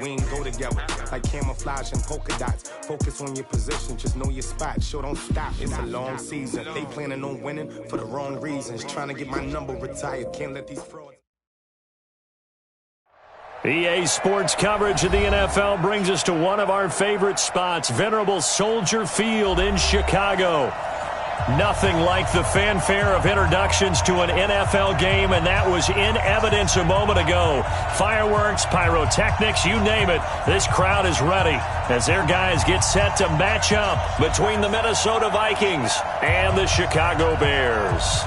we ain't go together. Like camouflage and polka dots. Focus on your position, just know your spot. Sure, don't stop, it's a long season. They planning on winning for the wrong reasons. Trying to get my number retired, can't let these frauds. EA Sports coverage of the NFL brings us to one of our favorite spots, venerable Soldier Field in Chicago. Nothing like the fanfare of introductions to an NFL game, and that was in evidence a moment ago. Fireworks, pyrotechnics, you name it. This crowd is ready as their guys get set to match up between the Minnesota Vikings and the Chicago Bears.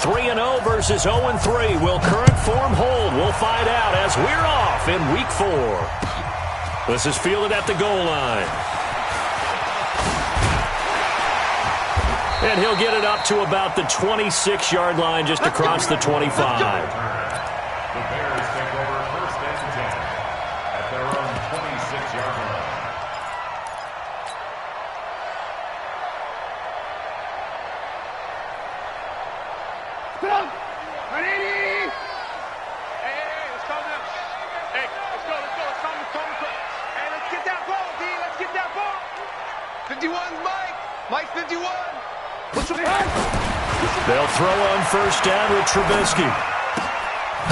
Three 3-0 versus 0-3. Will current form hold? We'll find out as we're off in Week 4. This is fielded at the goal line. And he'll get it up to about the 26-yard line just across the 25. The Bears take over first and 10 at their own 26-yard line. Let's go now. Hey, let's go. Hey, let's get that ball, D. Let's get that ball. 51's Mike. Mike 51. They'll throw on first down with Trubisky.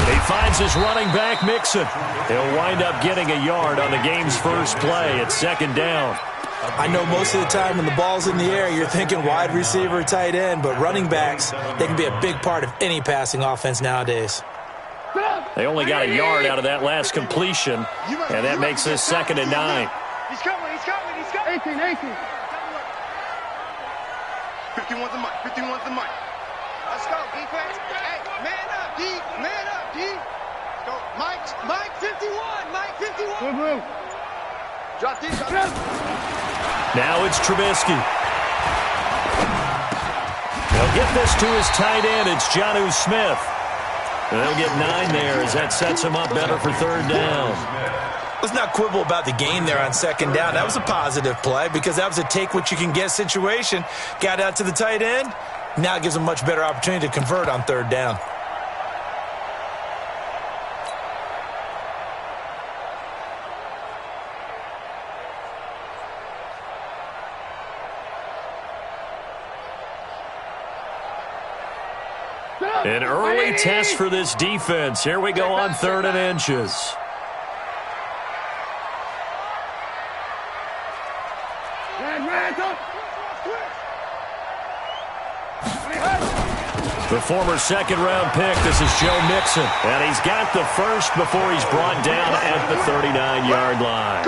He finds his running back, Mixon. He'll wind up getting a yard on the game's first play at second down. I know most of the time when the ball's in the air, you're thinking wide receiver, tight end, but running backs, they can be a big part of any passing offense nowadays. They only got a yard out of that last completion, and that makes this 2nd and 9. He's coming. 18. 51's the Mike. Let's go, defense. Hey, man up, D. Let's go. Mike 51. Move. Drop D. Now it's Trubisky. They'll get this to his tight end. It's Jonnu Smith. And they'll get 9 there as that sets him up better for third down. Let's not quibble about the gain there on second down. That was a positive play because that was a take-what-you-can-get situation. Got out to the tight end. Now it gives him a much better opportunity to convert on third down. An early test for this defense. Here we go on 3rd and inches. The former second-round pick, this is Joe Mixon. And he's got the first before he's brought down at the 39-yard line.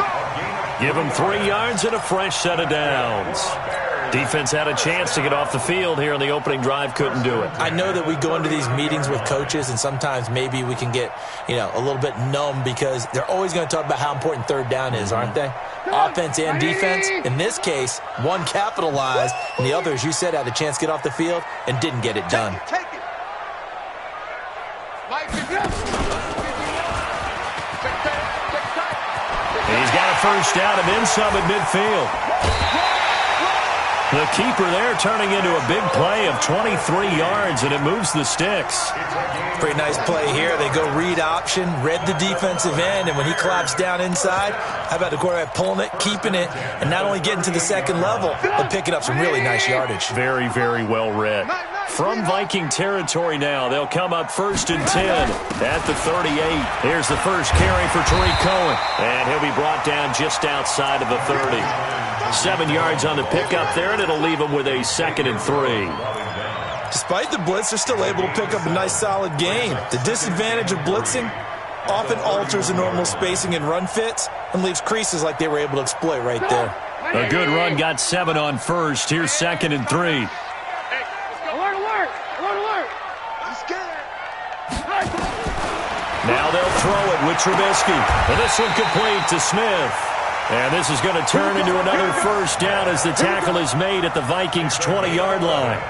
Give him 3 yards and a fresh set of downs. Defense had a chance to get off the field here on the opening drive, couldn't do it. I know that we go into these meetings with coaches, and sometimes maybe we can get, a little bit numb because they're always going to talk about how important third down is, aren't they? Offense and defense. In this case, one capitalized, and the other, as you said, had a chance to get off the field and didn't get it done. Take it. He's got a first down and then some at midfield. The keeper there turning into a big play of 23 yards, and it moves the sticks. Pretty nice play here. They go read option, read the defensive end, and when he claps down inside, how about the quarterback pulling it, keeping it, and not only getting to the second level, but picking up some really nice yardage. Very, very well read. From Viking territory now, they'll come up 1st and 10 at the 38. Here's the first carry for Tariq Cohen, and he'll be brought down just outside of the 30. 7 yards on the pickup there, and it'll leave him with a 2nd and 3. Despite the blitz, they're still able to pick up a nice solid gain. The disadvantage of blitzing often alters the normal spacing and run fits and leaves creases like they were able to exploit right there. A good run got 7 on first. Here's 2nd and 3. Alert. He's scared. Now they'll throw it with Trubisky. And this one complete to Smith. And this is going to turn into another first down as the tackle is made at the Vikings' 20-yard line.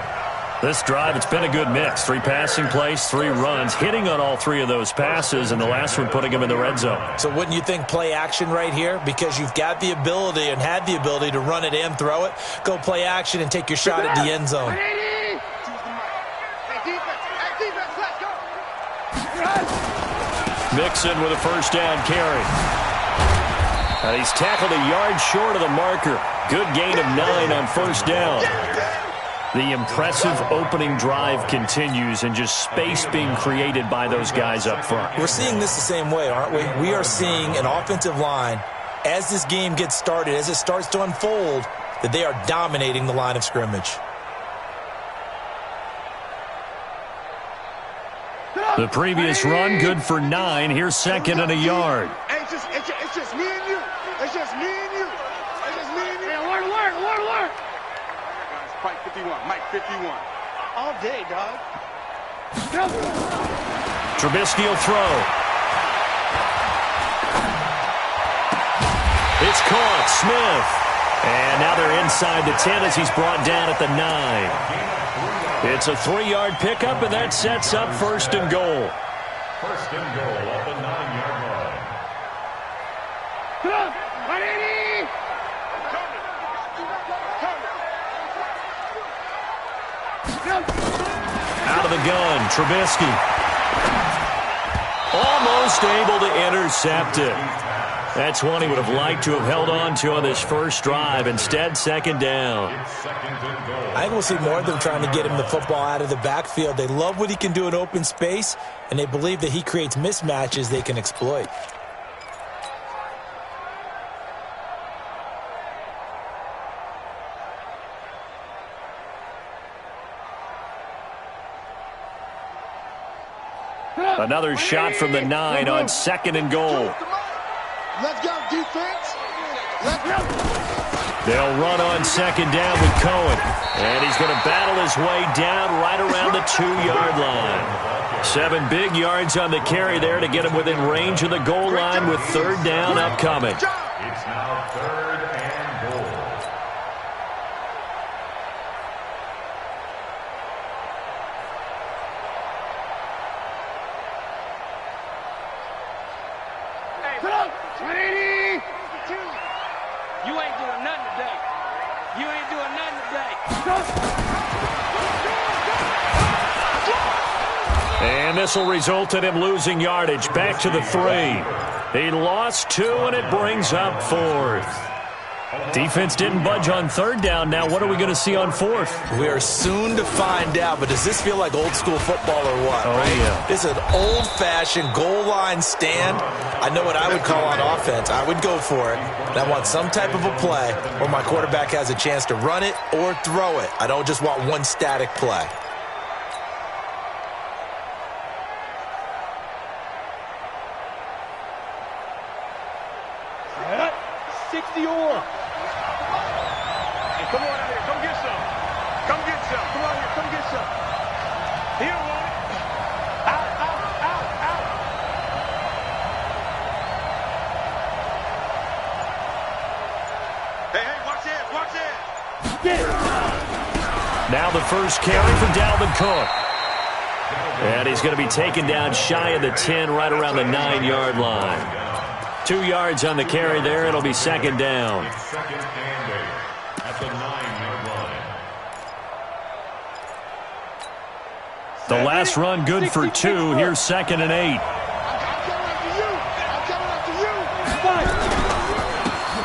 This drive, it's been a good mix. 3 passing plays, 3 runs, hitting on all 3 of those passes, and the last one putting him in the red zone. So wouldn't you think play action right here? Because you've got the ability and had the ability to run it and throw it. Go play action and take your shot at the end zone. Mixon with a first down carry. And he's tackled a yard short of the marker. Good gain of 9 on first down. The impressive opening drive continues, and just space being created by those guys up front. We're seeing this the same way, aren't we? We are seeing an offensive line, as this game gets started, as it starts to unfold, that they are dominating the line of scrimmage. The previous run, good for 9. Here's second and a yard. Hey, it's just me and you. It's just me and you. It's just me and you. Hey, alert. Mike 51. All day, dog. Trubisky will throw. It's caught. Smith. And now they're inside the 10 as he's brought down at the 9. It's a 3-yard pickup, and that sets up first and goal. First and goal at the 9-yard line. Out of the gun, Trubisky. Almost able to intercept it. That's one he would have liked to have held on to on this first drive. Instead, second down. I think we'll see more of them trying to get him the football out of the backfield. They love what he can do in open space, and they believe that he creates mismatches they can exploit. Another shot from the 9 on second and goal. Let's go, defense. Let's go. They'll run on second down with Cohen. And he's going to battle his way down right around the 2-yard line. 7 big yards on the carry there to get him within range of the goal line with third down upcoming. It's now third and goal. You ain't doing nothing today. And this will result in him losing yardage. Back to the 3. He lost 2, and it brings up 4th. Defense didn't budge on third down. Now what are we going to see on 4th? We are soon to find out, but does this feel like old school football or what? Oh, right? yeah. This is an old-fashioned goal line stand. I know what I would call on offense. I would go for it. And I want some type of a play where my quarterback has a chance to run it or throw it. I don't just want one static play. Come on out here. Come get some. Come get some. Come on here. Come get some. He don't want it. Out. Hey, watch this. Now the first carry for Dalvin Cook. And he's going to be taken down shy of the 10, right around the 9-yard line. 2 yards on the carry there. It'll be second down. It's second and 8 at the 9-yard line. The last run good for 2. Here's second and 8.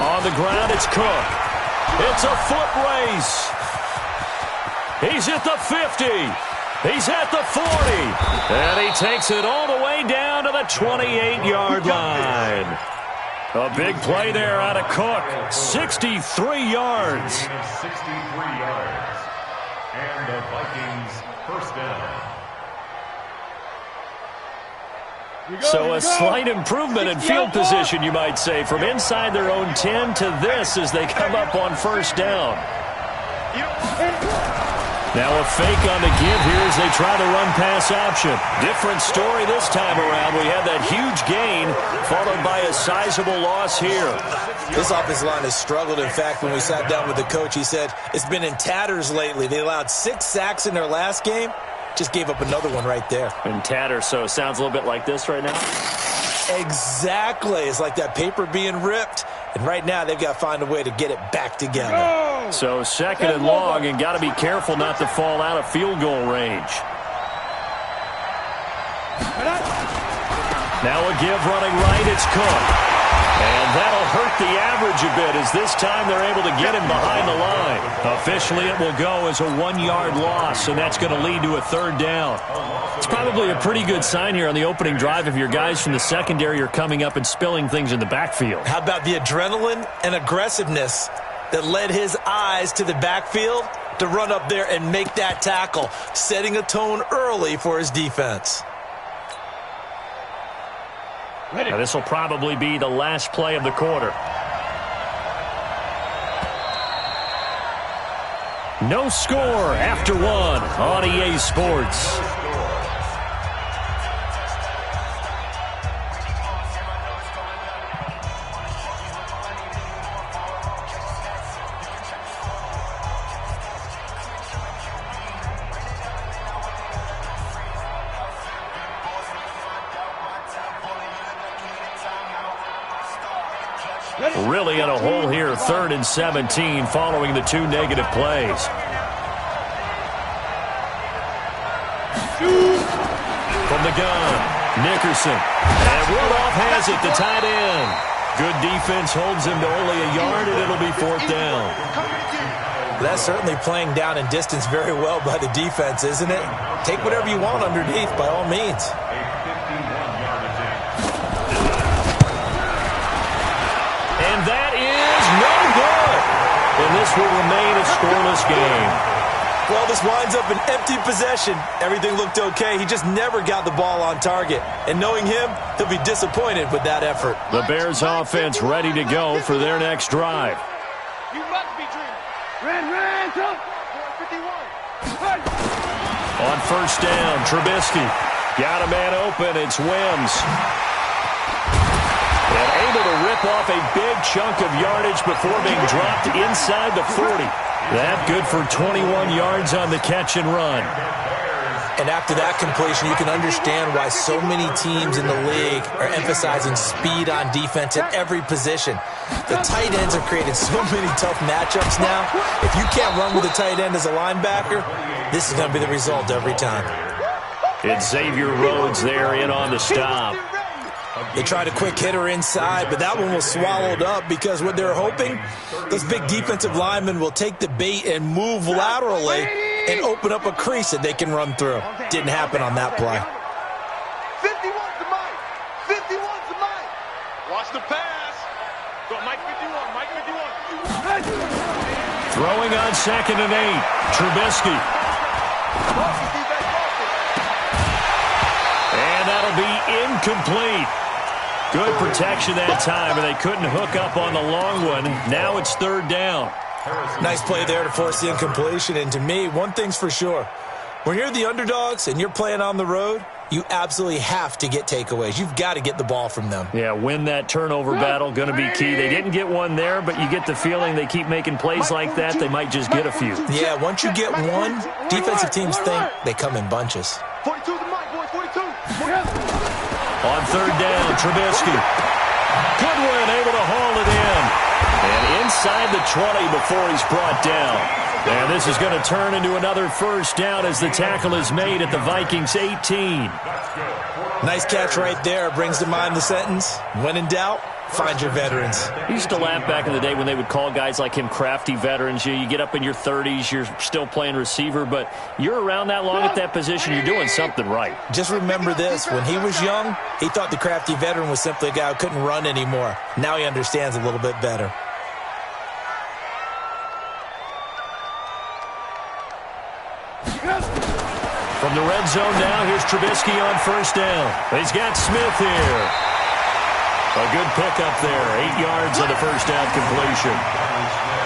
On the ground, it's Cook. It's a foot race. He's at the 50. He's at the 40. And he takes it all the way down to the 28-yard line. A big play there out of Cook. 63 yards. 63 yards. And the Vikings first down. So a slight improvement in field position, you might say, from inside their own 10 to this as they come up on first down. Now a fake on the give here as they try the run-pass option. Different story this time around. We had that huge gain followed by a sizable loss here. This offensive line has struggled. In fact, when we sat down with the coach, he said it's been in tatters lately. They allowed 6 sacks in their last game. Just gave up another one right there. In tatters, so it sounds a little bit like this right now? Exactly. It's like that paper being ripped. And right now, they've got to find a way to get it back together. So 2nd and long, and got to be careful not to fall out of field goal range. Now a give running right, it's Cook. And that'll hurt the average a bit as this time they're able to get him behind the line. Officially, it will go as a 1-yard loss, and that's going to lead to a 3rd down. It's probably a pretty good sign here on the opening drive if your guys from the secondary are coming up and spilling things in the backfield. How about the adrenaline and aggressiveness that led his eyes to the backfield to run up there and make that tackle, setting a tone early for his defense. Now, this will probably be the last play of the quarter. No score after 1 on EA Sports. Really in a hole here, 3rd and 17 following the 2 negative plays. From the gun, Nickerson. And Rudolph has it, the tight end. Good defense holds him to only a yard, and it'll be 4th down. That's certainly playing down in distance very well by the defense, isn't it? Take whatever you want underneath, by all means. And that is no good. And this will remain a scoreless game. Well, this winds up an empty possession. Everything looked okay. He just never got the ball on target. And knowing him, he'll be disappointed with that effort. The Bears offense ready to go for their next drive. You must be dreaming. Ran, jump. 51. On 1st down, Trubisky. Got a man open. It's Wims. And able to rip off a big chunk of yardage before being dropped inside the 40. That good for 21 yards on the catch and run. And after that completion, you can understand why so many teams in the league are emphasizing speed on defense at every position. The tight ends have created so many tough matchups now. If you can't run with a tight end as a linebacker, this is going to be the result every time. It's Xavier Rhodes there in on the stop. They tried a quick hitter inside, but that one was swallowed up because what they're hoping, those big defensive linemen will take the bait and move laterally and open up a crease that they can run through. Didn't happen on that play. 51's the Mike. 51's the Mike. Watch the pass. Go Mike 51. Mike 51. Throwing on 2nd and 8. Trubisky. And that'll be incomplete. Good protection that time, and they couldn't hook up on the long one. Now it's 3rd down. Nice play there to force the incompletion. And to me, one thing's for sure. When you're the underdogs and you're playing on the road, you absolutely have to get takeaways. You've got to get the ball from them. Yeah, win that turnover battle, going to be key. They didn't get one there, but you get the feeling they keep making plays like that, they might just get a few. Yeah, once you get one, defensive teams think they come in bunches. 42's the Mike, boy. 42. On 3rd down, Trubisky. Goodwin able to haul it in. And inside the 20 before he's brought down. And this is going to turn into another 1st down as the tackle is made at the Vikings 18. Nice catch right there. Brings to mind the sentence, when in doubt, find your veterans. I used to laugh back in the day when they would call guys like him crafty veterans. You get up in your 30s, you're still playing receiver, but you're around that long at that position, you're doing something right. Just remember this. When he was young, he thought the crafty veteran was simply a guy who couldn't run anymore. Now he understands a little bit better. From the red zone now, here's Trubisky on 1st down. He's got Smith here. A good pickup there. 8 yards on the 1st down completion.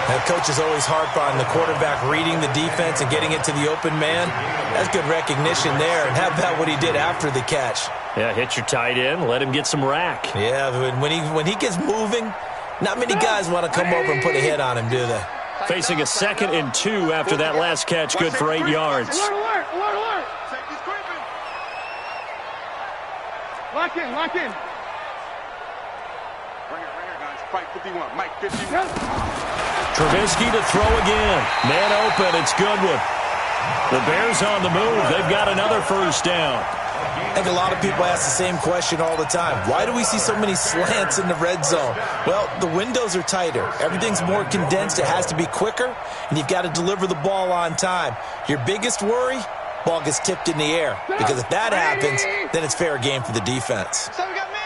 And coaches always harp on the quarterback reading the defense and getting it to the open man. That's good recognition there. And how about what he did after the catch? Yeah, hit your tight end, let him get some rack. Yeah, when he gets moving, not many guys want to come over and put a hit on him, do they? Facing a 2nd and 2 after that last catch, good for 8 yards. Alert, alert, alert. Safety's creeping. Lock in, lock in. Right here, guys. Fight 51, Mike 51. Trubisky to throw again. Man open, it's Goodwin. The Bears on the move. They've got another first down. I think a lot of people ask the same question all the time. Why do we see so many slants in the red zone? Well, the windows are tighter. Everything's more condensed. It has to be quicker, and you've got to deliver the ball on time. Your biggest worry, ball gets tipped in the air. Because if that happens, then it's fair game for the defense. So we got man.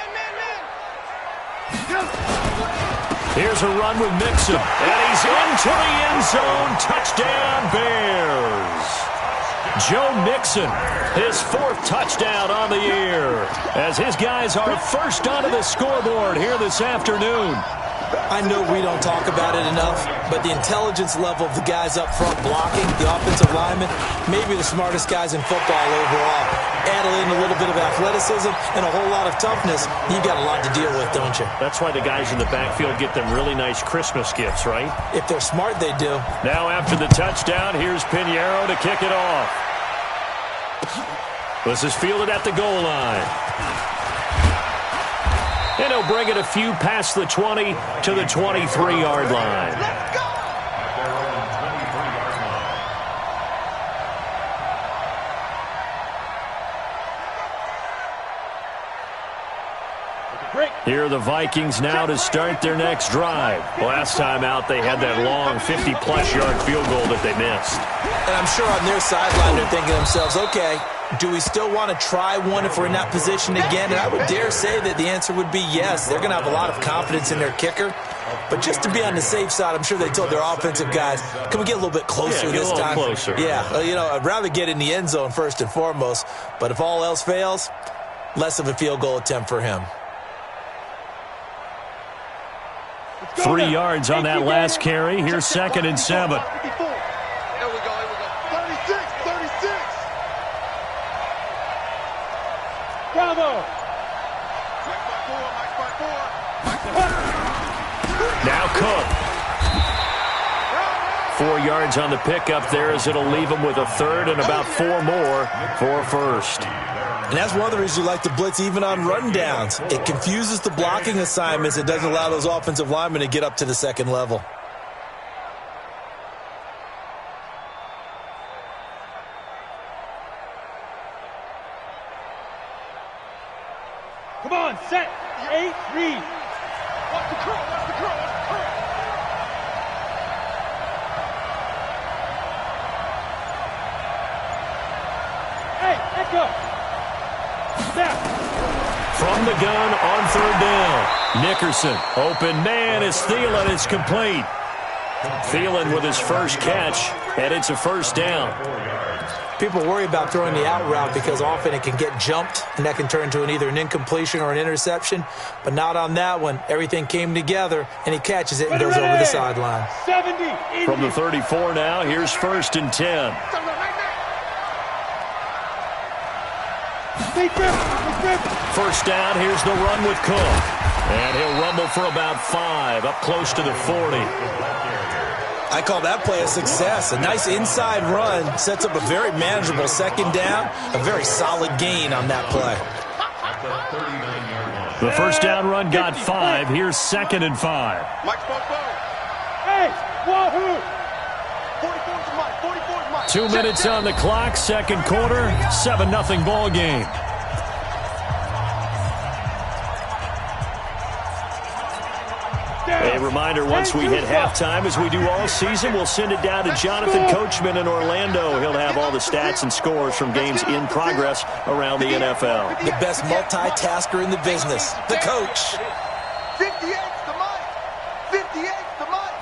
Here's a run with Mixon, and he's into the end zone. Touchdown, Bears. Joe Mixon, his 4th touchdown on the year, as his guys are first onto the scoreboard here this afternoon. I know we don't talk about it enough, but the intelligence level of the guys up front blocking, the offensive linemen, maybe the smartest guys in football overall. Add in a little bit of athleticism and a whole lot of toughness, you've got a lot to deal with, don't you? That's why the guys in the backfield get them really nice Christmas gifts, right? If they're smart, they do. Now after the touchdown, here's Pinheiro to kick it off. This is fielded at the goal line. And he'll bring it a few past the 20 to the 23-yard line. Let's go! Here are the Vikings now to start their next drive. Last time out, they had that long 50-plus yard field goal that they missed. And I'm sure on their sideline they're thinking to themselves, okay, do we still want to try one if we're in that position again? And I would dare say that the answer would be yes. They're going to have a lot of confidence in their kicker. But just to be on the safe side, I'm sure they told their offensive guys, can we get a little bit closer this time? Closer. Yeah, I'd rather get in the end zone first and foremost. But if all else fails, less of a field goal attempt for him. 3 yards on that last carry. Here's 2nd and 7. Here we go. 36. Bravo. Now Cook. 4 yards on the pickup there as it'll leave him with a 3rd and about 4 more for first. And that's one of the reasons you like to blitz even on rundowns. It confuses the blocking assignments. It doesn't allow those offensive linemen to get up to the second level. Come on, set. 8, read. Watch the curl. Hey, let's go. From the gun on 3rd down. Nickerson, open man is Thielen. It's complete. Thielen with his first catch, and it's a first down. People worry about throwing the out route because often it can get jumped, and that can turn into either an incompletion or an interception. But not on that one. Everything came together, and he catches it and goes over the sideline. 70. From the 34 now, here's 1st and 10. First down, here's the run with Cook. And he'll rumble for about 5, up close to the 40. I call that play a success. A nice inside run sets up a very manageable 2nd down, a very solid gain on that play. The first down run got 5. Here's 2nd and 5. Mike's Hey, wahoo! 44's Mike, 44's Mike. 2 minutes on the clock, 2nd quarter, 7-0 ball game. A reminder, once we hit halftime, as we do all season, we'll send it down to Jonathan Coachman in Orlando. He'll have all the stats and scores from games in progress around the NFL. The best multitasker in the business, the coach. 58's the Mike. 58's the Mike.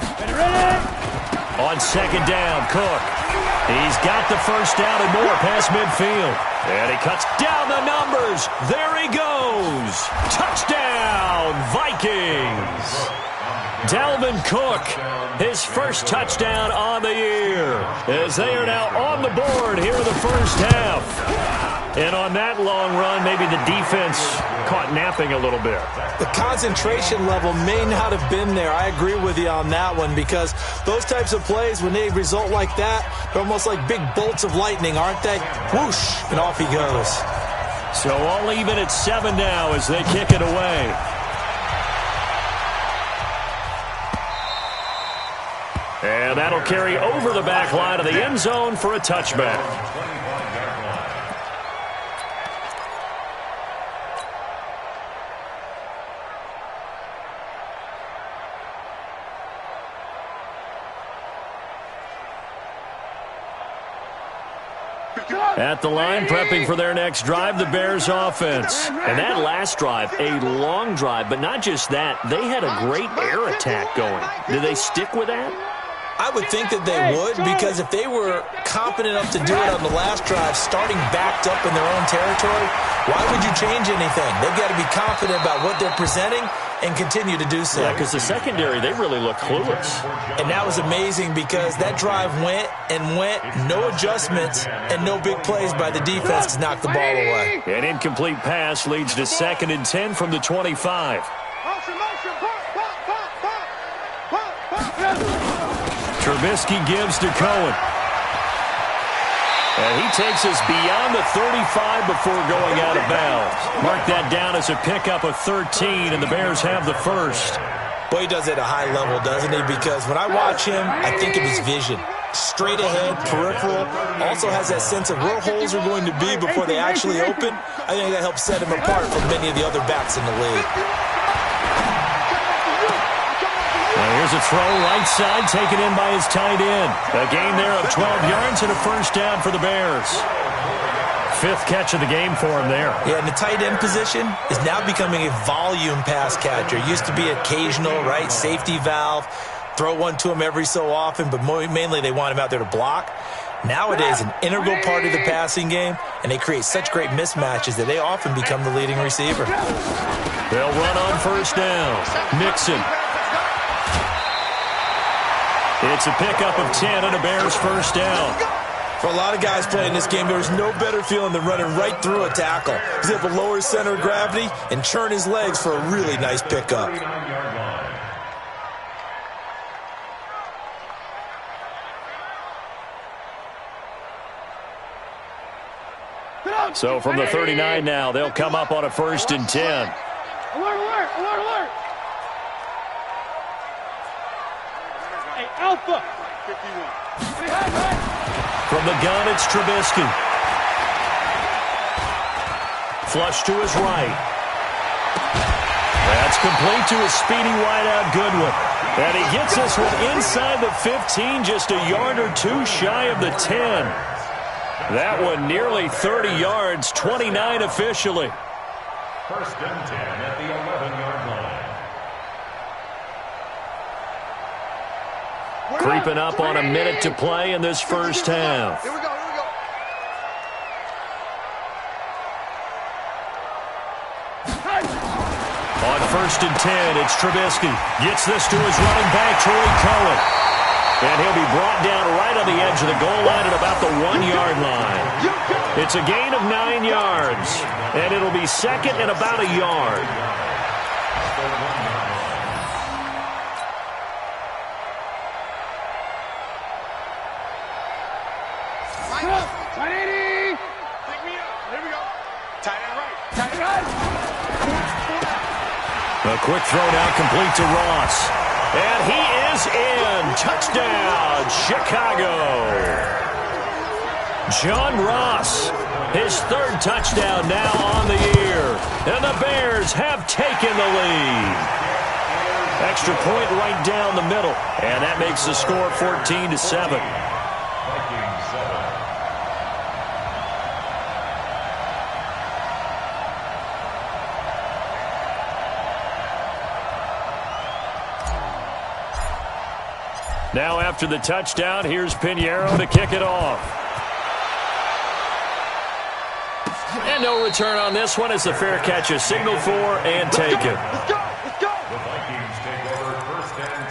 On 2nd down, Cook. He's got the first down and more past midfield. And he cuts down the numbers. There he goes. Touchdown, Vikings. Dalvin Cook, his first touchdown on the year, as they are now on the board here in the first half. And on that long run, maybe the defense caught napping a little bit. The concentration level may not have been there. I agree with you on that one, because those types of plays, when they result like that, they're almost like big bolts of lightning, aren't they? Whoosh, and off he goes. So all even at 7 now as they kick it away. And that'll carry over the back line of the end zone for a touchback. At the line, prepping for their next drive, the Bears offense. And that last drive, a long drive, but not just that. They had a great air attack going. Did they stick with that? I would think that they would, because if they were competent enough to do it on the last drive, starting backed up in their own territory, why would you change anything? They've got to be confident about what they're presenting and continue to do so. Yeah, because the secondary, they really look clueless. And that was amazing, because that drive went and went, no adjustments, and no big plays by the defense to knock the ball away. An incomplete pass leads to 2nd and 10 from the 25. Trubisky gives to Cohen. And he takes us beyond the 35 before going out of bounds. Mark that down as a pickup of 13, and the Bears have the first. Boy, he does it at a high level, doesn't he? Because when I watch him, I think of his vision. Straight ahead, peripheral. Also has that sense of where holes are going to be before they actually open. I think that helps set him apart from many of the other backs in the league. Now here's a throw right side, taken in by his tight end. A gain there of 12 yards and a first down for the Bears. 5th catch of the game for him there. Yeah, and the tight end position is now becoming a volume pass catcher. Used to be occasional, right, safety valve. Throw one to him every so often, but mainly they want him out there to block. Nowadays, an integral part of the passing game, and they create such great mismatches that they often become the leading receiver. They'll run on first down. Mixon. It's a pickup of 10 and a Bears first down. For a lot of guys playing this game, there is no better feeling than running right through a tackle. He's able to lower his center of gravity and churn his legs for a really nice pickup. So from the 39 now, they'll come up on a 1st and 10. Alert, alert, alert, alert. Hey, Alpha. 51. From the gun, it's Trubisky. Flush to his right. That's complete to a speedy wideout Goodwin. And he gets this one inside the 15, just a yard or two shy of the 10. That one nearly 30 yards, 29 officially. 1st and 10 at the 11-yard line. Creeping up on a minute to play in this first half. Here we go, here we go. On 1st and 10, it's Trubisky. Gets this to his running back, Troy Cohen. And he'll be brought down right on the edge of the goal line at about the 1-yard line. It's a gain of 9 yards. And it'll be 2nd and about a yard. A quick throw now complete to Ross. And he is in. Touchdown, Chicago. John Ross, his 3rd touchdown now on the year. And the Bears have taken the lead. Extra point right down the middle. And that makes the score 14-7. Vikings 7. Now after the touchdown, here's Pinheiro to kick it off. And no return on this one as the fair catch is signaled for and taken. Let's go, let's go. The Vikings take over 1st and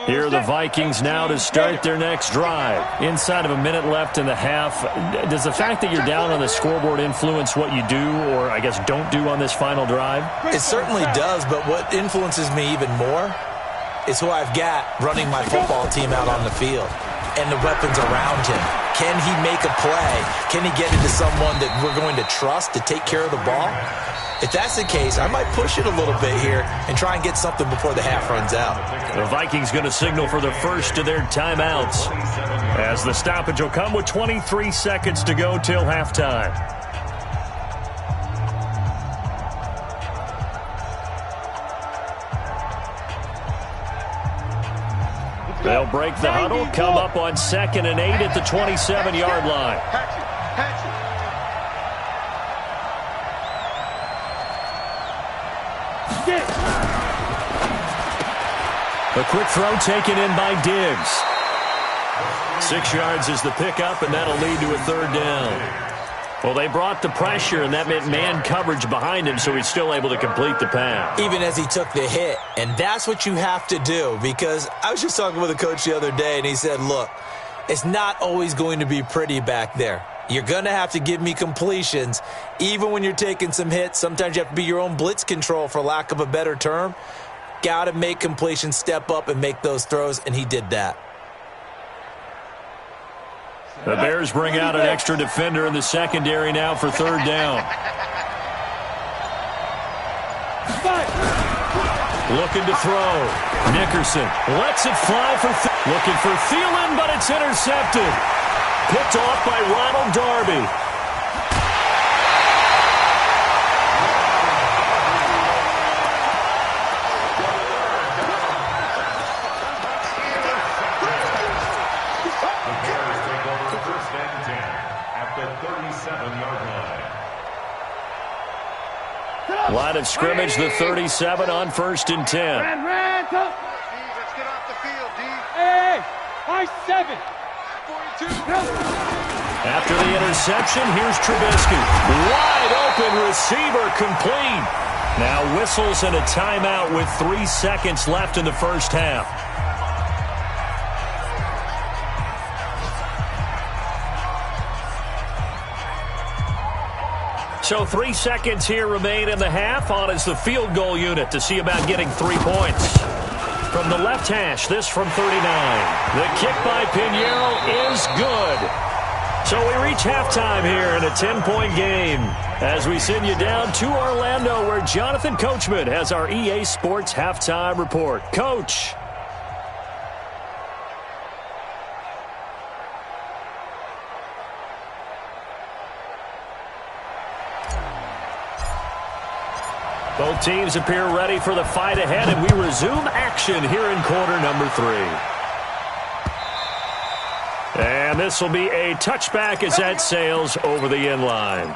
Here are the Vikings now to start their next drive. Inside of a minute left in the half, does the fact that you're down on the scoreboard influence what you do, or I guess don't do on this final drive? It certainly does, but what influences me even more is who I've got running my football team out on the field and the weapons around him. Can he make a play? Can he get into someone that we're going to trust to take care of the ball? If that's the case, I might push it a little bit here and try and get something before the half runs out. The Vikings going to signal for the first of their timeouts, as the stoppage will come with 23 seconds to go till halftime. They'll break the huddle, come up on 2nd and 8 at the 27-yard line. A quick throw taken in by Diggs. 6 yards is the pickup, and that'll lead to a 3rd down. Well, they brought the pressure, and that meant man coverage behind him, so he's still able to complete the pass. Even as he took the hit, and that's what you have to do, because I was just talking with a coach the other day, and he said, look, it's not always going to be pretty back there. You're going to have to give me completions, even when you're taking some hits. Sometimes you have to be your own blitz control, for lack of a better term. Got to make completions, step up, and make those throws, and he did that. The Bears bring out an extra defender in the secondary now for 3rd down. Looking to throw. Nickerson lets it fly for looking for Thielen, but it's intercepted. Picked off by Ronald Darby. Line of scrimmage, the 37 on 1st and 10. Let's get off the field, D. Hey, I-7. After the interception, here's Trubisky. Wide open receiver, complete. Now whistles and a timeout with 3 seconds left in the first half. So 3 seconds here remain in the half. On is the field goal unit to see about getting 3 points. From the left hash, this from 39. The kick by Pinheiro is good. So we reach halftime here in a 10-point game as we send you down to Orlando, where Jonathan Coachman has our EA Sports halftime report. Coach. Both teams appear ready for the fight ahead, and we resume action here in quarter number 3. And this will be a touchback as that sails over the end line.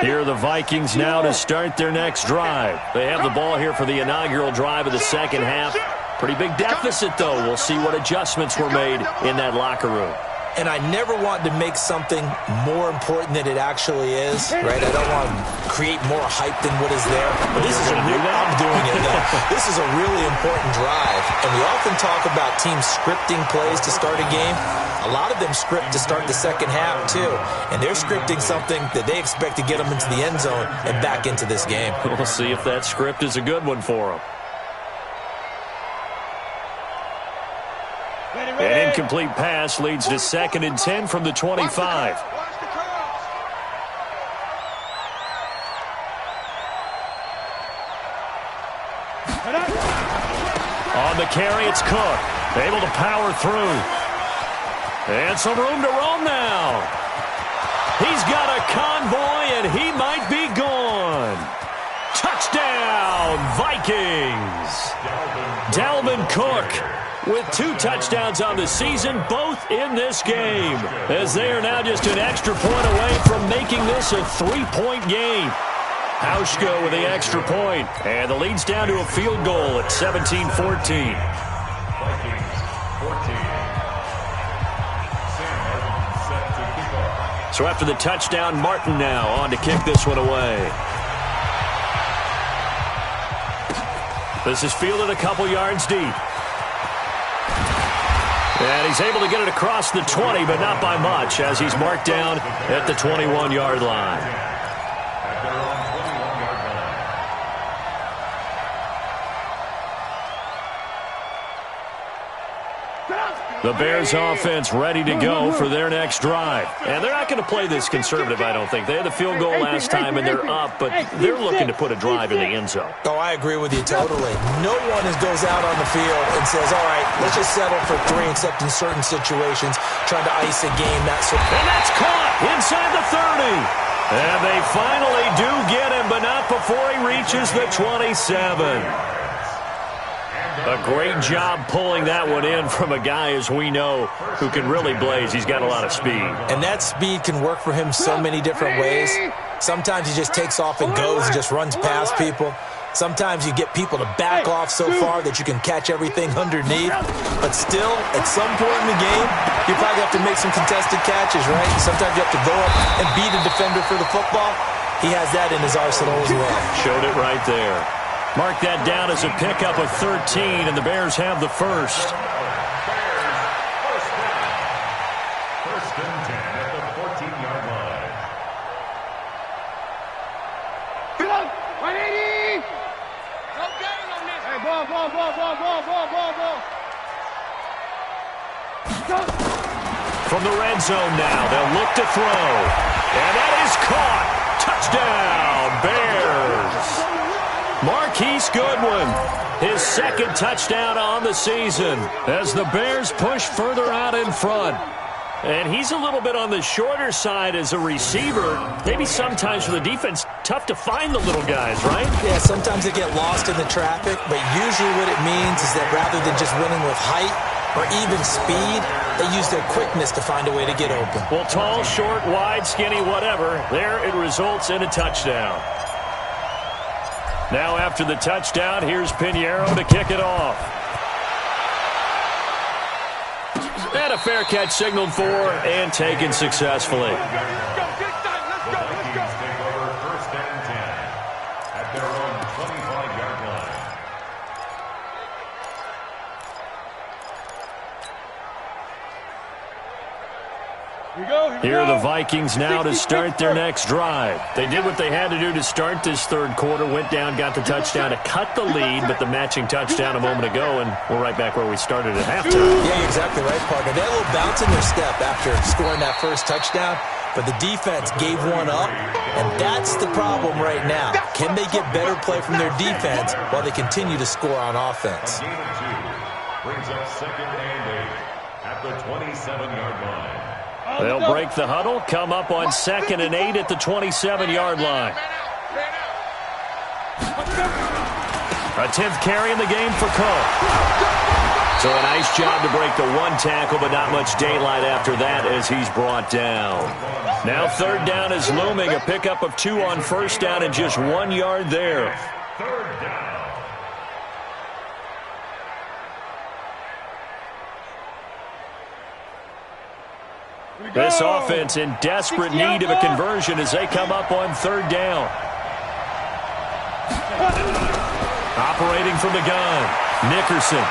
Here are the Vikings now to start their next drive. They have the ball here for the inaugural drive of the second half. Pretty big deficit, though. We'll see what adjustments were made in that locker room. And I never want to make something more important than it actually is, right? I don't want to create more hype than what is there. But this is I'm doing it now. This is a really important drive. And we often talk about teams scripting plays to start a game. A lot of them script to start the second half, too. And they're scripting something that they expect to get them into the end zone and back into this game. We'll see if that script is a good one for them. An incomplete pass leads to 2nd and 10 from the 25. On the carry, it's Cook. Able to power through. And some room to roam now. He's got a convoy, and he might be gone. Touchdown, Vikings. Dalvin Cook with 2 touchdowns on the season, both in this game, as they are now just an extra point away from making this a 3-point game. Hauschko with the extra point, and the lead's down to a field goal at 17-14. So after the touchdown, Martin now on to kick this one away. This is fielded a couple yards deep. And he's able to get it across the 20, but not by much, as he's marked down at the 21-yard line. The Bears offense ready to go for their next drive. And they're not going to play this conservative, I don't think. They had the field goal last time, and they're up, but they're looking to put a drive in the end zone. Oh, I agree with you totally. No one goes out on the field and says, all right, let's just settle for 3, except in certain situations, trying to ice a game. And that's caught inside the 30. And they finally do get him, but not before he reaches the 27. A great job pulling that one in from a guy, as we know, who can really blaze. He's got a lot of speed. And that speed can work for him so many different ways. Sometimes he just takes off and goes and just runs past people. Sometimes you get people to back off so far that you can catch everything underneath. But still, at some point in the game, you probably have to make some contested catches, right? Sometimes you have to go up and beat a defender for the football. He has that in his arsenal as well. Showed it right there. Mark that down as a pickup of 13, and the Bears have the first. First and 10 at the 14-yard line. Get up! 180! No gain on this. Hey, ball. From the red zone now, they'll look to throw. And that is caught. Touchdown, Bears. Marquise Goodwin, his second touchdown on the season as the Bears push further out in front. And he's a little bit on the shorter side as a receiver. Maybe sometimes for the defense, tough to find the little guys, right? Yeah, sometimes they get lost in the traffic, but usually what it means is that rather than just winning with height or even speed, they use their quickness to find a way to get open. Well, tall, short, wide, skinny, whatever, there it results in a touchdown. Now after the touchdown, here's Pinheiro to kick it off. And a fair catch signaled for and taken successfully. The Vikings take over first and 10 at their own 25-yard line. Here are the Vikings now to start their next drive. They did what they had to do to start this third quarter, went down, got the touchdown to cut the lead, but the matching touchdown a moment ago, and we're right back where we started at halftime. Yeah, you're exactly right, partner. They had a little bounce in their step after scoring that first touchdown, but the defense gave one up, and that's the problem right now. Can they get better play from their defense while they continue to score on offense? A gain of 2 brings up second and 8 at the 27-yard line. They'll break the huddle, come up on second and 8 at the 27-yard line. A 10th carry in the game for Cole. So a nice job to break the one tackle, but not much daylight after that as he's brought down. Now third down is looming, a pickup of 2 on first down and just 1 yard there. Third down. This offense in desperate need of a conversion as they come up on third down. Operating from the gun, Nickerson.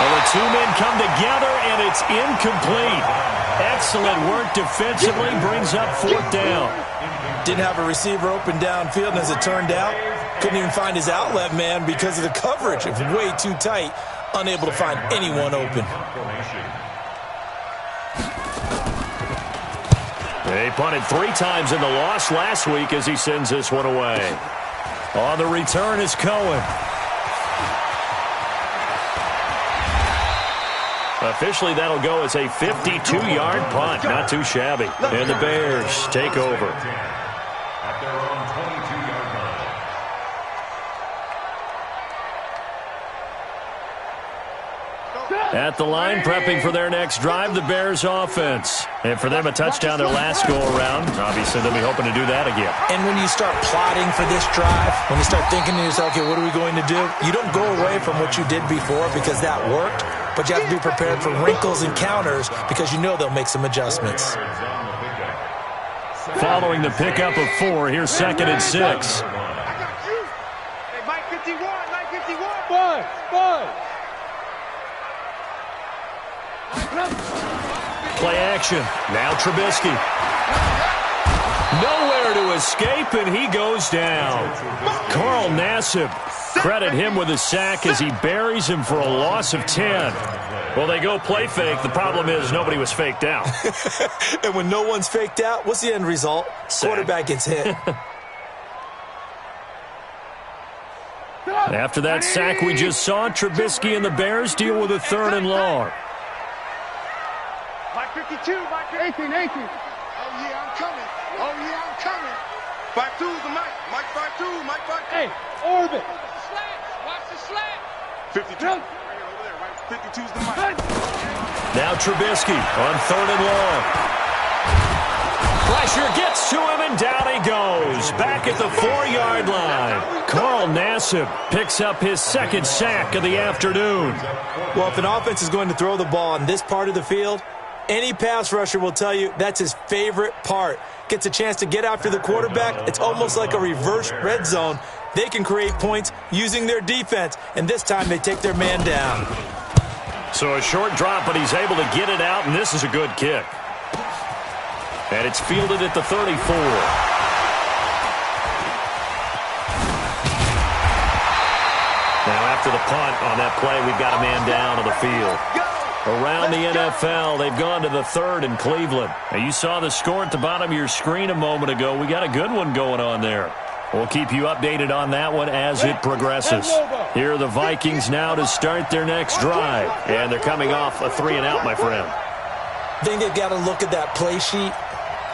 Well, the two men come together, and it's incomplete. Excellent work defensively, brings up fourth down. Didn't have a receiver open downfield, and as it turned out, couldn't even find his outlet man because of the coverage. It was way too tight, unable to find anyone open. They punted 3 times in the loss last week as he sends this one away. On the return is Cohen. Officially, that'll go as a 52-yard punt. Not too shabby. And the Bears take over. At their own 22-yard line. At the line, prepping for their next drive, the Bears offense. And for them, a touchdown their last go-around. Obviously, they'll be hoping to do that again. And when you start plotting for this drive, when you start thinking to yourself, okay, what are we going to do? You don't go away from what you did before because that worked. but you have to be prepared for wrinkles and counters because you know they'll make some adjustments. Following the pickup of 4, here's 2nd and 6. I got you. Hey, Mike 51, Mike 51. Five. Play action. Now Trubisky. Nowhere to escape, and he goes down. Carl Nassib, credit him with a sack as he buries him for a loss of 10. Well, they go play fake. The problem is nobody was faked out. And when no one's faked out, what's the end result? Sack. Quarterback gets hit. After that sack we just saw, Trubisky and the Bears deal with a 3rd and long. Mike 52, Mike 18. Oh, yeah, I'm coming. 5-2's the Mike. Mike 5-2, Mike 5-2. Hey, orbit. Watch the slant. 52. Right here, over there, right? 52's the Mike. Now Trubisky on 3rd and long. Pressure gets to him, and down he goes. Back at the 4-yard line. Carl Nassib picks up his 2nd sack of the afternoon. Well, if an offense is going to throw the ball on this part of the field, any pass rusher will tell you that's his favorite part. Gets a chance to get after the quarterback. It's almost like a reverse red zone. They can create points using their defense, and this time they take their man down. So a short drop, but he's able to get it out, and this is a good kick. And it's fielded at the 34. Now after the punt on that play, we've got a man down on the field. Around the NFL, they've gone to the 3rd in Cleveland. Now, you saw the score at the bottom of your screen a moment ago. We got a good one going on there. We'll keep you updated on that one as it progresses. Here are the Vikings now to start their next drive. And they're coming off a 3-and-out, my friend. I think they've got to look at that play sheet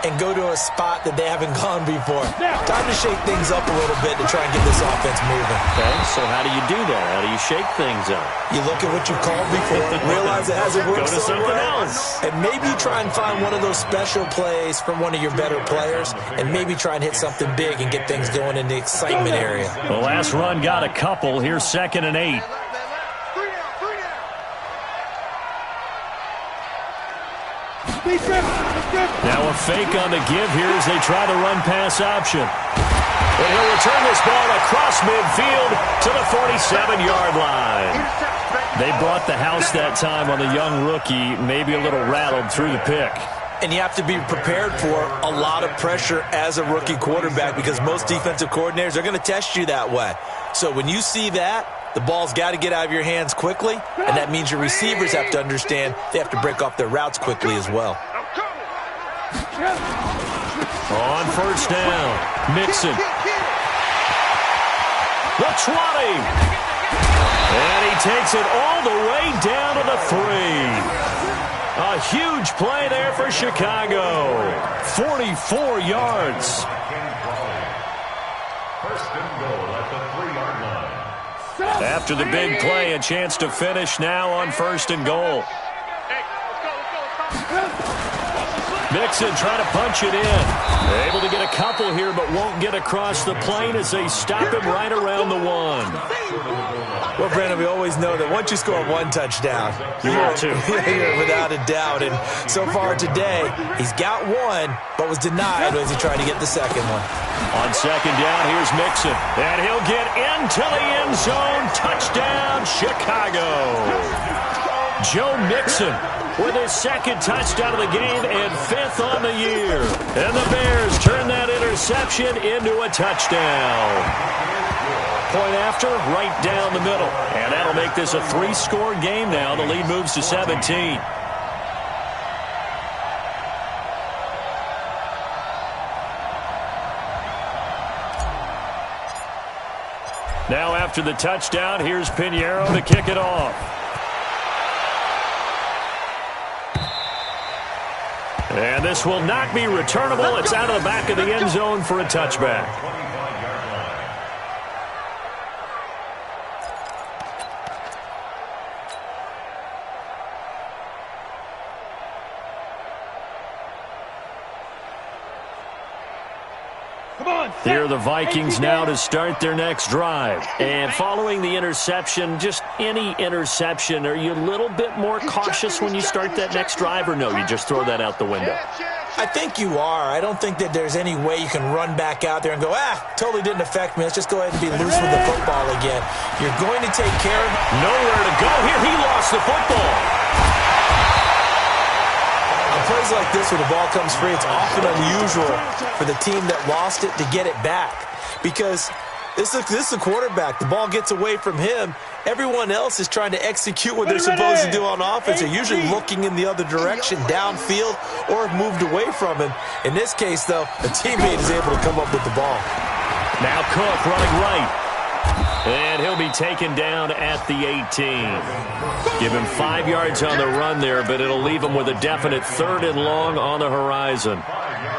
and go to a spot that they haven't gone before. Time to shake things up a little bit to try and get this offense moving. Okay, so how do you do that? How do you shake things up? You look at what you've called before, realize it hasn't worked Go to so something well, else. and maybe try and find one of those special plays from one of your better players, and maybe try and hit something big and get things going in the excitement area. The last run got a couple. Here's 2nd and 8. Now a fake on the give here as they try to run pass option. And he'll return this ball across midfield to the 47-yard line. They brought the house that time on the young rookie, maybe a little rattled through the pick. And you have to be prepared for a lot of pressure as a rookie quarterback because most defensive coordinators are going to test you that way. So when you see that, the ball's got to get out of your hands quickly, and that means your receivers have to understand they have to break off their routes quickly as well. On 1st down, Mixon. The 20. And he takes it all the way down to the 3. A huge play there for Chicago. 44 yards. 1st and goal at the 3-yard line. After the big play, a chance to finish now on 1st and goal. Mixon trying to punch it in. They're able to get a couple here, but won't get across the plane as they stop him right around the 1. Well, Brandon, we always know that once you score one touchdown, You're without a doubt. And so far today, he's got one, but was denied as he tried to get the second one. On 2nd down, here's Mixon. And he'll get into the end zone. Touchdown, Chicago. Joe Mixon with his 2nd touchdown of the game and 5th on the year. And the Bears turn that interception into a touchdown. Point after, right down the middle. And that'll make this a 3-score game now. The lead moves to 17. Now after the touchdown, here's Pinheiro to kick it off. And this will not be returnable. It's out of the back of the end zone for a touchback. Here are the Vikings now to start their next drive. And following the interception, just any interception, are you a little bit more cautious when you start that next drive, or no, you just throw that out the window? I think you are. I don't think that there's any way you can run back out there and go, totally didn't affect me. Let's just go ahead and be loose with the football again. You're going to take care of it. Nowhere to go here. He lost the football. On plays like this where the ball comes free, it's often unusual for the team that lost it to get it back, because this is a quarterback. The ball gets away from him. Everyone else is trying to execute what they're supposed to do on offense. They're usually looking in the other direction, downfield, or have moved away from him. In this case, though, a teammate is able to come up with the ball. Now Cook running right. And he'll be taken down at the 18. Give him 5 yards on the run there, but it'll leave him with a definite 3rd and long on the horizon.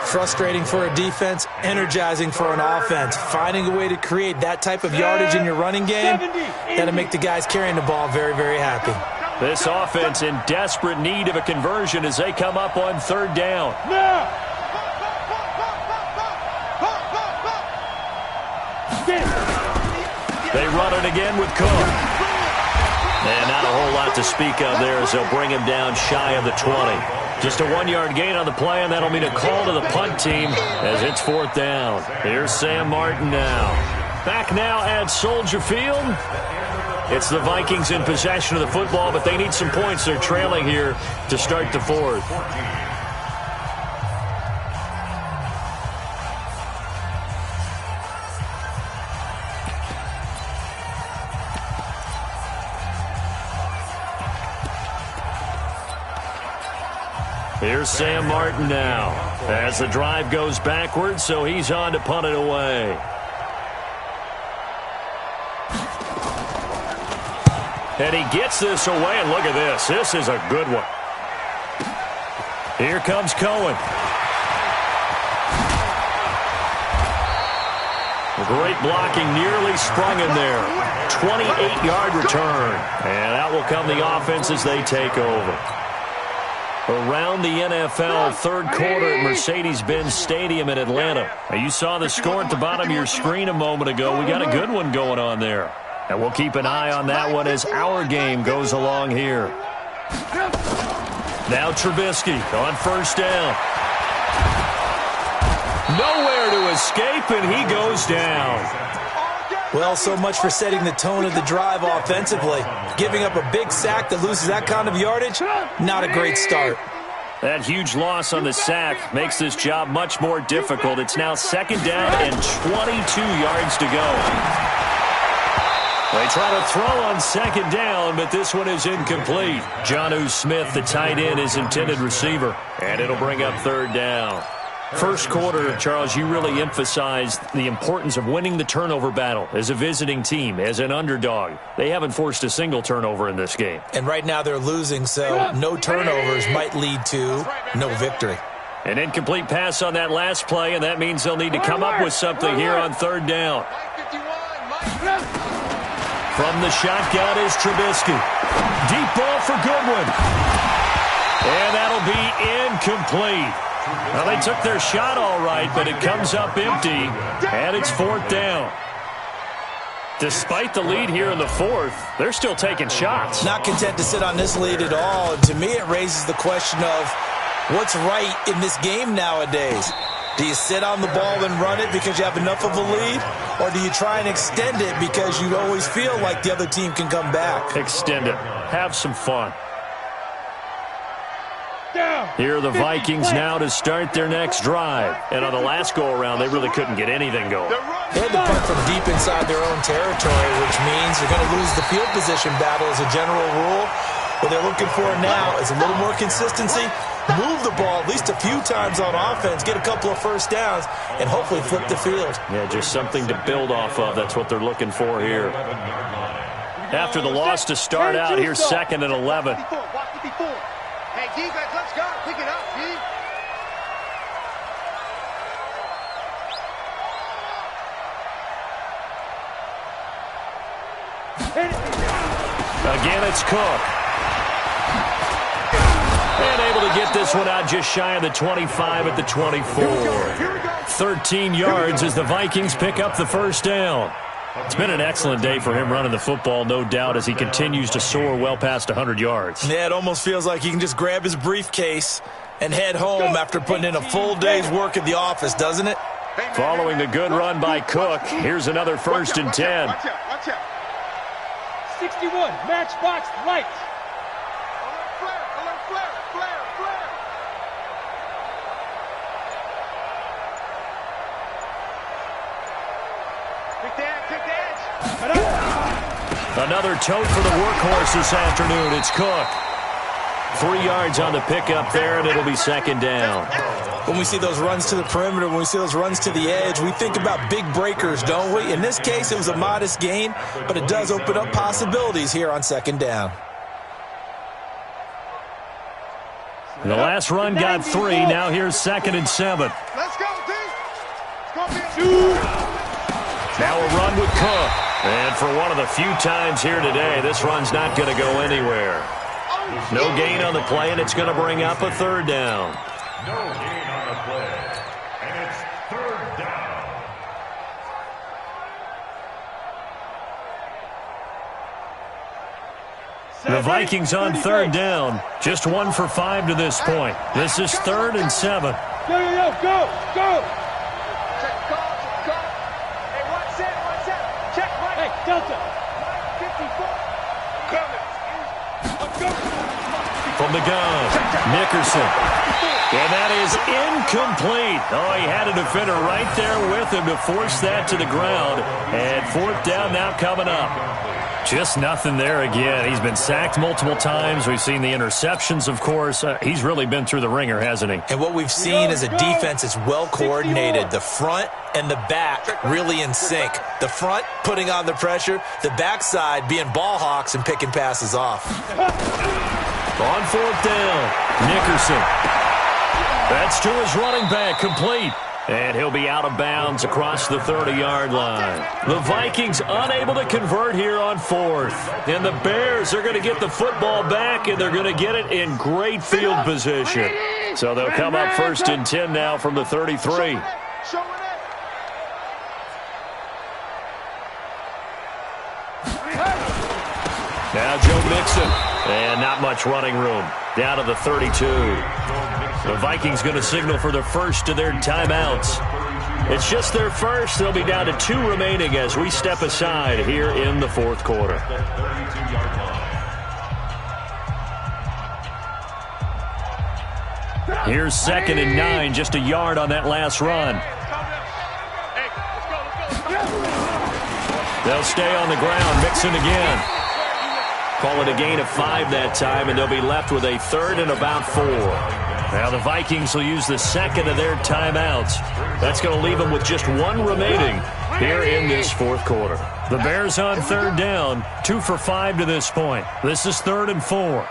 Frustrating for a defense, energizing for an offense. Finding a way to create that type of yardage in your running game, that'll make the guys carrying the ball very, very happy. This offense in desperate need of a conversion as they come up on 3rd down. They run it again with Cook. And not a whole lot to speak of there as they'll bring him down shy of the 20. Just a 1-yard gain on the play, and that'll mean a call to the punt team as it's 4th down. Here's Sam Martin now. Back now at Soldier Field. It's the Vikings in possession of the football, but they need some points. They're trailing here to start the 4th. Here's Sam Martin now as the drive goes backwards, so he's on to punt it away. And he gets this away, and look at this. This is a good one. Here comes Cohen. Great blocking, nearly sprung in there. 28-yard return. And that will come the offense as they take over. Around the NFL, 3rd quarter at Mercedes-Benz Stadium in Atlanta. Now, you saw the score at the bottom of your screen a moment ago. We got a good one going on there. And we'll keep an eye on that one as our game goes along here. Now Trubisky on 1st down. Nowhere to escape, and he goes down. Well, so much for setting the tone of the drive offensively. Giving up a big sack that loses that kind of yardage, not a great start. That huge loss on the sack makes this job much more difficult. It's now 2nd down and 22 yards to go. They try to throw on 2nd down, but this one is incomplete. Jonnu Smith, the tight end, is intended receiver, and it'll bring up 3rd down. First quarter, Charles, you really emphasized the importance of winning the turnover battle as a visiting team, as an underdog. They haven't forced a single turnover in this game. And right now they're losing, so no turnovers might lead to no victory. An incomplete pass on that last play, and that means they'll need to come up with something here on 3rd down. From the shotgun is Trubisky. Deep ball for Goodwin. And that'll be incomplete. Well, they took their shot all right, but it comes up empty, and it's 4th down. Despite the lead here in the 4th, they're still taking shots. Not content to sit on this lead at all. And to me, it raises the question of what's right in this game nowadays. Do you sit on the ball and run it because you have enough of a lead? Or do you try and extend it because you always feel like the other team can come back? Extend it. Have some fun. Here are the Vikings now to start their next drive. And on the last go-around, they really couldn't get anything going. They had to punt from deep inside their own territory, which means they're going to lose the field position battle as a general rule. What they're looking for now is a little more consistency, move the ball at least a few times on offense, get a couple of 1st downs, and hopefully flip the field. Yeah, just something to build off of. That's what they're looking for here. After the loss to start out, here's 2nd and 11. Hey, defense, let's go. Pick it up, D. Again, it's Cook. And able to get this one out just shy of the 25 at the 24. 13 yards as the Vikings pick up the first down. It's been an excellent day for him running the football, no doubt, as he continues to soar well past 100 yards. Yeah, it almost feels like he can just grab his briefcase and head home after putting in a full day's work at the office, doesn't it? Following the good run by Cook, here's another 1st and 10. Watch out. 61, matchbox lights. Alert flare. Take the edge. Another tote for the workhorse this afternoon. It's Cook. 3 yards on the pickup there, and it'll be 2nd down. When we see those runs to the perimeter, when we see those runs to the edge, we think about big breakers, don't we? In this case, it was a modest gain, but it does open up possibilities here on 2nd down. The last run got 3. Now here's 2nd and 7. Let's go, D. It's going to be Now a run with Cook. And for one of the few times here today, this run's not going to go anywhere. No gain on the play, and it's going to bring up a 3rd down. No gain on the play. And it's 3rd down. The Vikings on 3rd down. Just 1 for 5 to this point. This is 3rd and 7. Go. Check call. Hey, one set. Check right. Hey, Delta. 54. From the gun, Nickerson. And that is incomplete. Oh, he had a defender right there with him to force that to the ground. And 4th down now coming up. Just nothing there again. He's been sacked multiple times. We've seen the interceptions, of course. He's really been through the ringer, hasn't he? And what we've seen is a defense that's well coordinated. The front and the back really in sync. The front putting on the pressure. The backside being ball hawks and picking passes off. On 4th down, Nickerson. That's to his running back, complete. And he'll be out of bounds across the 30-yard line. The Vikings unable to convert here on 4th. And the Bears are going to get the football back, and they're going to get it in great field position. So they'll come up 1st and 10 now from the 33. Now Joe Mixon. And not much running room. Down to the 32. The Vikings going to signal for the first of their timeouts. It's just their first. They'll be down to 2 remaining as we step aside here in the 4th quarter. Here's 2nd and 9, just a yard on that last run. They'll stay on the ground. Mixon again. Call it a gain of 5 that time, and they'll be left with a 3rd and about 4. Now the Vikings will use the 2nd of their timeouts. That's going to leave them with just 1 remaining here in this 4th quarter. The Bears on 3rd down, 2 for 5 to this point. This is 3rd and 4.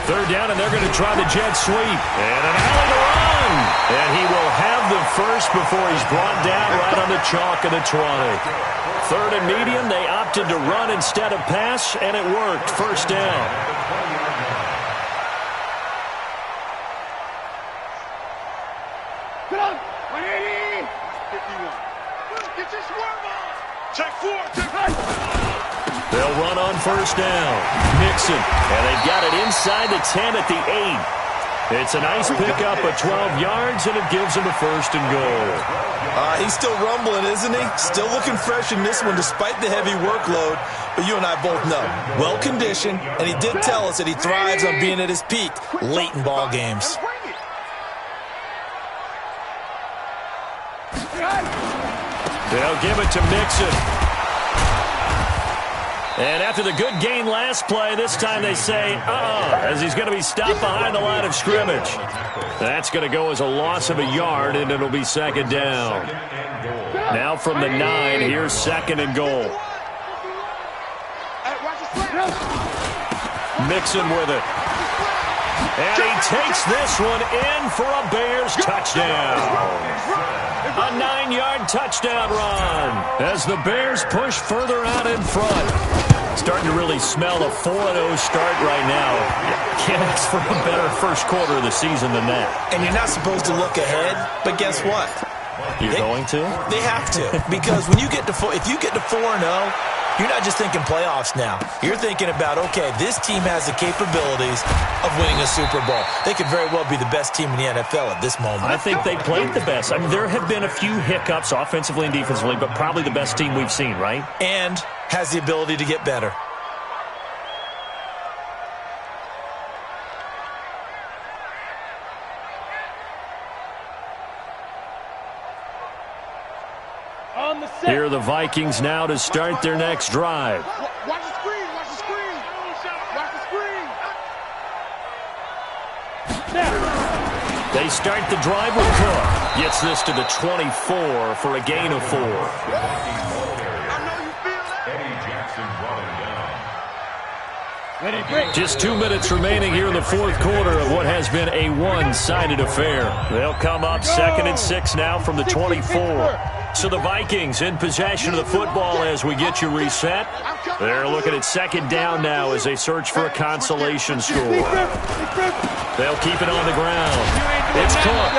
3rd down, and they're going to try the jet sweep. And an alley to run. And he will have the first before he's brought down right on the chalk of the 20. 3rd and medium, they opted to run instead of pass, and it worked. 1st down. Get on! 180! 51. Get your swerve on! Check 4, check 5. They'll run on 1st down. Mixon, and they've got it inside the 10 at the 8. It's a nice pickup of 12 yards, and it gives him a 1st and goal. He's still rumbling, isn't he? Still looking fresh in this one despite the heavy workload. But you and I both know, well-conditioned, and he did tell us that he thrives on being at his peak late in ball games. They'll give it to Mixon. And after the good gain last play, this time they say, as he's going to be stopped behind the line of scrimmage. That's going to go as a loss of a yard, and it'll be 2nd down. Now from the 9, here's 2nd and goal. Mixon with it. And he takes this one in for a Bears touchdown. A 9-yard touchdown run as the Bears push further out in front. Starting to really smell a 4-0 start right now. Can't ask for a better first quarter of the season than that. And you're not supposed to look ahead, but guess what? You're going to? They have to. Because when you get to if you get to 4-0, you're not just thinking playoffs now. You're thinking about, okay, this team has the capabilities of winning a Super Bowl. They could very well be the best team in the NFL at this moment. I think they played the best. I mean, there have been a few hiccups offensively and defensively, but probably the best team we've seen, right? And has the ability to get better. Here are the Vikings now to start their next drive. Watch the screen, watch the screen. Watch the screen. They start the drive with Cook. Gets this to the 24 for a gain of 4. I know you feel that. Eddie Jackson running down. Ready, break. Just 2 minutes remaining here in the fourth quarter of what has been a one-sided affair. They'll come up 2nd and 6 now from the 24. So the Vikings in possession of the football as we get you reset. They're looking at 2nd down now as they search for a consolation score. They'll keep it on the ground. It's Cook.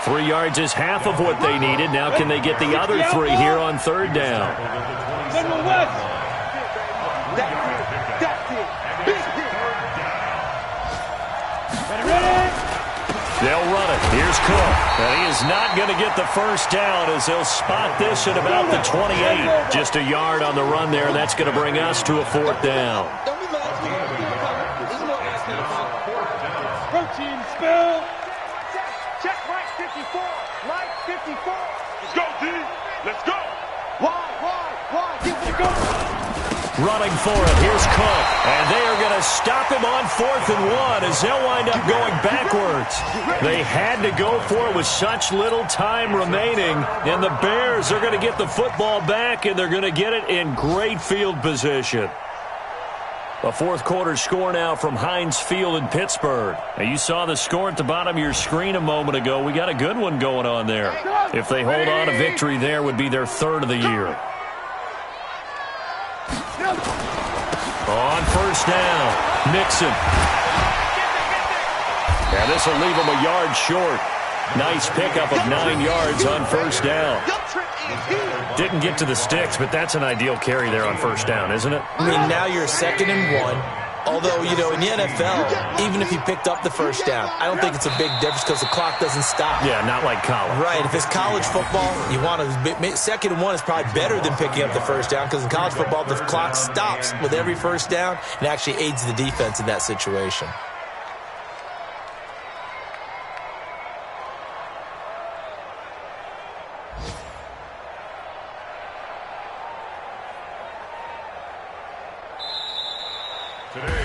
3 yards is half of what they needed. Now can they get the other 3 here on 3rd down? They'll run it. Here's Cook. And he is not going to get the first down as they'll spot this at about the 28. Just a yard on the run there, and that's going to bring us to a 4th down. Protein spill. Check Mike 54. Mike 54. Let's go, D. Let's go. Wide. Get it, go. Running for it. Here's Cook. And they are going to stop him on 4th and 1 as they'll wind up going backwards. They had to go for it with such little time remaining. And the Bears are going to get the football back, and they're going to get it in great field position. A fourth quarter score now from Heinz Field in Pittsburgh. Now you saw the score at the bottom of your screen a moment ago. We got a good one going on there. If they hold on, a victory there would be their 3rd of the year. On 1st down, Mixon. Yeah, this will leave him a yard short. Nice pickup of 9 yards on 1st down. Didn't get to the sticks, but that's an ideal carry there on 1st down, isn't it? I mean, now you're 2nd and 1. Although, you know, in the NFL, even if you picked up the first down, I don't think it's a big difference because the clock doesn't stop. Yeah, not like college. Right. If it's college football, you want to 2nd and 1 is probably better than picking up the first down because in college football, the clock stops with every first down and actually aids the defense in that situation.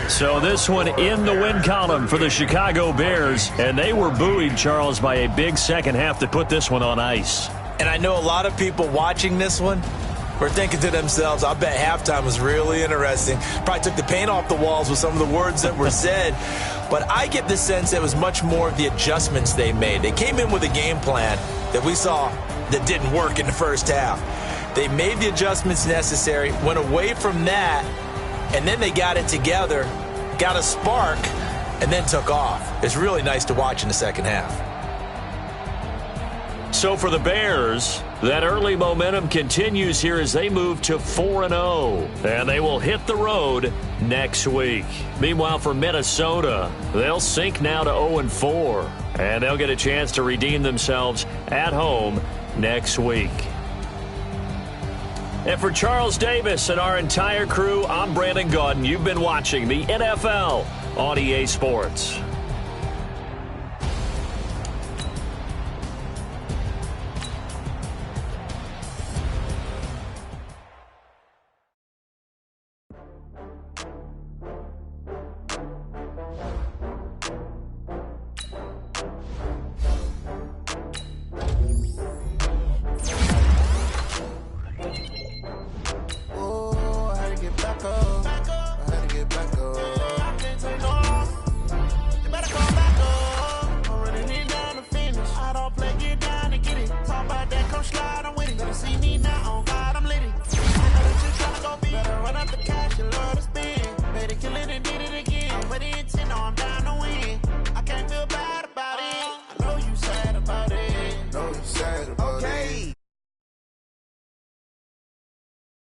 So this one in the win column for the Chicago Bears, and they were buoyed, Charles, by a big second half to put this one on ice. And I know a lot of people watching this one were thinking to themselves, I bet halftime was really interesting. Probably took the paint off the walls with some of the words that were said. But I get the sense it was much more of the adjustments they made. They came in with a game plan that we saw that didn't work in the first half. They made the adjustments necessary, went away from that, and then they got it together, got a spark, and then took off. It's really nice to watch in the second half. So for the Bears, that early momentum continues here as they move to 4-0. And they will hit the road next week. Meanwhile, for Minnesota, they'll sink now to 0-4. And they'll get a chance to redeem themselves at home next week. And for Charles Davis and our entire crew, I'm Brandon Gaudin. You've been watching the NFL on EA Sports.